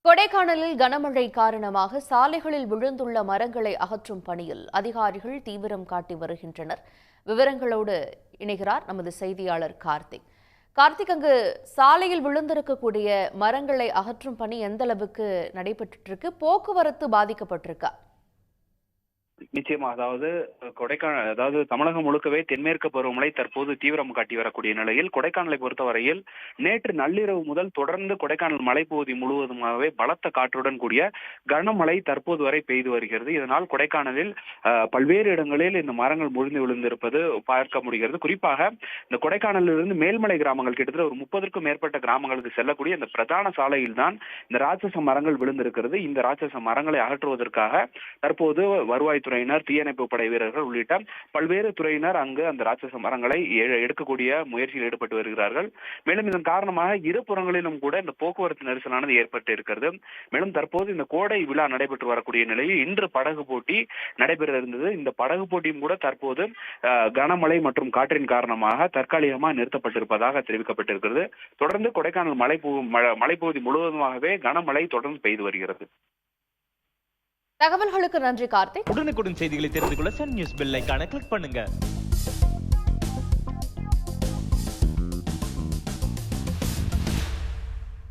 கொடைக்கானலில் கனமழை காரணமாக சாலைகளில் விழுந்துள்ள மரங்களை அகற்றும் பணியில் அதிகாரிகள் தீவிரம் காட்டி வருகின்றனர். விவரங்களோடு இணைகிறார் நமது செய்தியாளர் கார்த்திக். கார்த்திக், அங்கு சாலையில் விழுந்திருக்கக்கூடிய மரங்களை அகற்றும் பணி எந்த அளவுக்கு நடைபெற்று இருக்கு? போக்குவரத்து பாதிக்கப்பட்டிருக்கா? நிச்சயமா. அதாவது தமிழகம் முழுக்கவே தென்மேற்கு பருவமழை தற்போது தீவிரம் காட்டி வரக்கூடிய நிலையில் கொடைக்கானலை பொறுத்தவரையில் நேற்று நள்ளிரவு முதல் தொடர்ந்து கொடைக்கானல் மலைப்பகுதி முழுவதுமாகவே பலத்த காற்றுடன் கூடிய கனமழை தற்போது வரை பெய்து வருகிறது. இதனால் கொடைக்கானலில் பல்வேறு இடங்களில் இந்த மரங்கள் முறிந்து விழுந்திருப்பது பார்க்க முடிகிறது. குறிப்பாக இந்த கொடைக்கானலிலிருந்து மேல்மலை கிராமங்கள் கிட்டத்தட்ட ஒரு 30க்கும் மேற்பட்ட கிராமங்களுக்கு செல்லக்கூடிய இந்த பிரதான சாலையில் தான் இந்த ராட்சச மரங்கள் விழுந்திருக்கிறது. இந்த ராட்சச மரங்களை அகற்றுவதற்காக தற்போது வருவாய் துறையினர், தீயணைப்பு படை வீரர்கள் உள்ளிட்ட பல்வேறு துறையினர் அங்கு அந்த ராட்சச மரங்களை எடுக்கக்கூடிய முயற்சியில் ஈடுபட்டு வருகிறார்கள். மேலும் இதன் காரணமாக இருபுறங்களிலும் கூட இந்த போக்குவரத்து நெரிசலானது ஏற்பட்டு இருக்கிறது. மேலும் தற்போது இந்த கோடை விழா நடைபெற்று வரக்கூடிய நிலையில் இன்று படகு போட்டி நடைபெற இருந்தது. இந்த படகு போட்டியும் கூட தற்போது கனமழை மற்றும் காற்றின் காரணமாக தற்காலிகமாக நிறுத்தப்பட்டிருப்பதாக தெரிவிக்கப்பட்டிருக்கிறது. தொடர்ந்து கொடைக்கானல் மலைப்பகுதி முழுவதுமாகவே கனமழை தொடர்ந்து பெய்து வருகிறது. தகவல்களுக்கு நன்றி கார்த்திக். உடனுக்குடன் செய்திகளை தெரிந்து கொள்ள சன் நியூஸ் பெல் ஐகானை கிளிக் பண்ணுங்க.